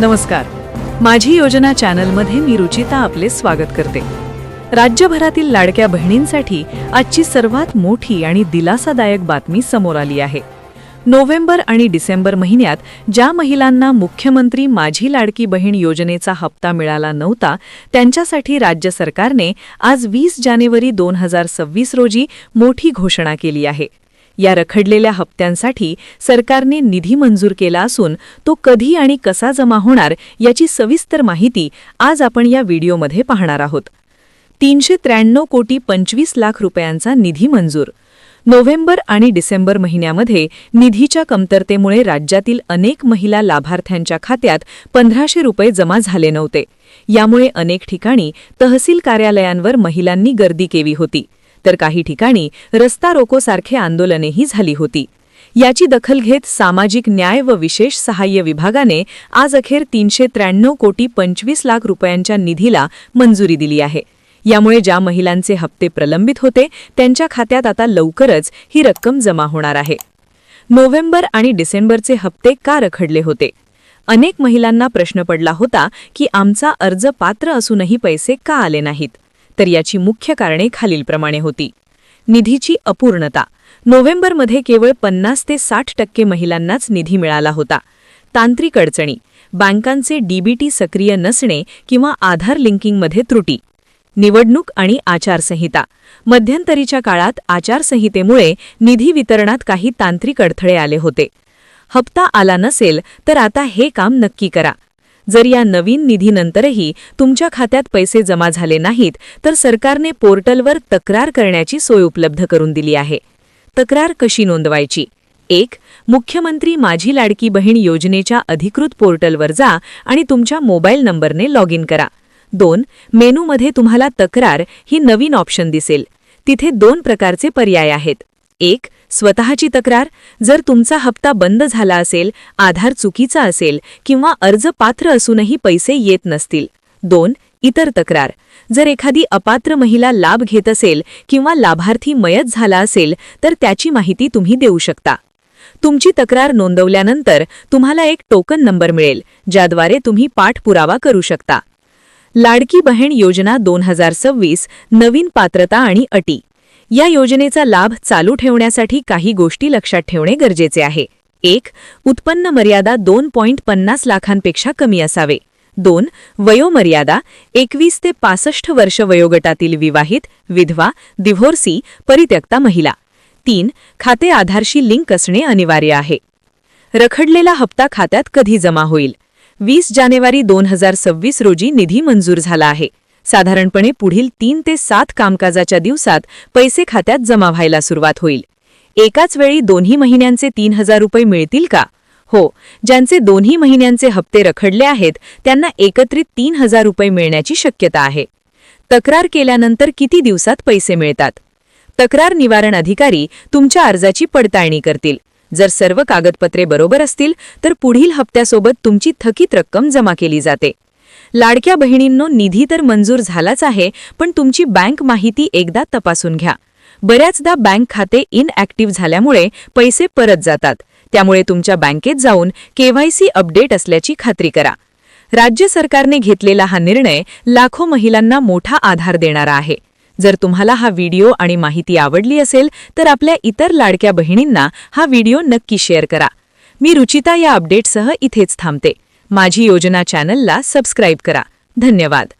नमस्कार. माझी योजना चॅनलमध्ये मी रुचिता आपले स्वागत करते. राज्यभरातील लाडक्या बहिणींसाठी आजची सर्वात मोठी आणि दिलासादायक बातमी समोर आली आहे. नोव्हेंबर आणि डिसेंबर महिन्यात ज्या महिलांना मुख्यमंत्री माझी लाडकी बहीण योजनेचा हप्ता मिळाला नव्हता, त्यांच्यासाठी राज्य सरकारने आज 20 जानेवारी 2026 रोजी मोठी घोषणा केली आहे. या रखडलेल्या हप्त्यांसाठी सरकारने निधी मंजूर केला असून तो कधी आणि कसा जमा होणार याची सविस्तर माहिती आज आपण या व्हिडिओमध्ये पाहणार आहोत. 393 कोटी 25 लाख रुपयांचा निधी मंजूर. नोव्हेंबर आणि डिसेंबर महिन्यामध्ये निधीच्या कमतरतेमुळे राज्यातील अनेक महिला लाभार्थ्यांच्या खात्यात 1500 रुपये जमा झाले नव्हते. यामुळे अनेक ठिकाणी तहसील कार्यालयांवर महिलांनी गर्दी केली होती, तर काही ठिकाणी रस्ता रोकोसारखे आंदोलनेही झाली होती. याची दखल घेत सामाजिक न्याय व विशेष सहाय्य विभागाने आज अखेर 393 कोटी 25 लाख रुपयांच्या निधीला मंजुरी दिली आहे. यामुळे ज्या महिलांचे हप्ते प्रलंबित होते त्यांच्या खात्यात आता लवकरच ही रक्कम जमा होणार आहे. नोव्हेंबर आणि डिसेंबरचे हप्ते का रखडले होते? अनेक महिलांना प्रश्न पडला होता की आमचा अर्ज पात्र असूनही पैसे का आले नाहीत. तर याची मुख्य कारणे खालीलप्रमाणे होती. निधीची अपूर्णता. नोव्हेंबरमध्ये केवळ 50 ते 60% महिलांनाच निधी मिळाला होता. तांत्रिक अडचणी. बँकांचे डीबीटी सक्रिय नसणे किंवा आधार लिंकिंगमध्ये त्रुटी. निवडणूक आणि आचारसंहिता. मध्यंतरीच्या काळात आचारसंहितेमुळे निधी वितरणात काही तांत्रिक अडथळे आले होते. हप्ता आला नसेल तर आता हे काम नक्की करा. जर या नवीन निधीनंतरही तुमच्या खात्यात पैसे जमा झाले नाहीत तर सरकारने पोर्टलवर तक्रार करण्याची सोय उपलब्ध करून दिली आहे. तक्रार कशी नोंदवायची? 1. मुख्यमंत्री माझी लाडकी बहीण योजनेच्या अधिकृत पोर्टलवर जा आणि तुमच्या मोबाईल नंबरने लॉग इन करा. 2. मेनूमध्ये तुम्हाला तक्रार ही नवीन ऑप्शन दिसेल. तिथे 2 प्रकारचे पर्याय आहेत. 1. स्वतःची तक्रार. जर तुमचा हप्ता बंद झाला असेल, आधार चुकीचा असेल किंवा अर्ज पात्र असूनही पैसे येत नसतील. 2. इतर तक्रार. जर एखादी अपात्र महिला लाभ घेत असेल किंवा लाभार्थी मयत झाला असेल तर त्याची माहिती तुम्ही देऊ शकता. तुमची तक्रार नोंदवल्यानंतर तुम्हाला एक टोकन नंबर मिळेल, ज्याद्वारे तुम्ही पाठपुरावा करू शकता. लाडकी बहीण योजना 2026 नवीन पात्रता आणि अटी. या योजनेचा लाभ चालू ठेवण्यासाठी काही गोष्टी लक्षात ठेवणे गरजेचे आहे. 1. उत्पन्न मर्यादा 2.50 लाखांपेक्षा कमी असावे. 2. वयोमर्यादा 21 ते 65 वर्ष वयोगटातील विवाहित, विधवा, डिव्होर्सी, परित्यक्ता महिला. 3. खाते आधारशी लिंक असणे अनिवार्य आहे. रखडलेला हप्ता खात्यात कधी जमा होईल? 20 जानेवारी 2026 रोजी निधी मंजूर झाला आहे. साधारणपणे पुढील 3 ते 7 कामकाजाच्या दिवसात पैसे खात्यात जमा व्हायला सुरुवात होईल. एकाच वेळी दोन्ही महिन्यांचे 3000 रुपये मिळतील का? हो. ज्यांचे दोन्ही महिन्यांचे हप्ते रखडले आहेत त्यांना एकत्रित 3000 रुपये मिळण्याची शक्यता आहे. तक्रार केल्यानंतर किती दिवसात पैसे मिळतात? तक्रार निवारण अधिकारी तुमच्या अर्जाची पडताळणी करतील. जर सर्व कागदपत्रे बरोबर असतील तर पुढील हप्त्यासोबत तुमची थकीत रक्कम जमा केली जाते. लाडक्या बहिणींनो, निधी तर मंजूर झालाच आहे, पण तुमची बँक माहिती एकदा तपासून घ्या. बऱ्याचदा बँक खाते इनॲक्टिव्ह झाल्यामुळे पैसे परत जातात. त्यामुळे तुमच्या बँकेत जाऊन केवायसी अपडेट असल्याची खात्री करा. राज्य सरकारने घेतलेला हा निर्णय लाखो महिलांना मोठा आधार देणारा आहे. जर तुम्हाला हा व्हिडिओ आणि माहिती आवडली असेल तर आपल्या इतर लाडक्या बहिणींना हा व्हिडिओ नक्की शेअर करा. मी रुचिता या अपडेटसह इथेच थांबते. माझी योजना चॅनलला सबस्क्राईब करा. धन्यवाद.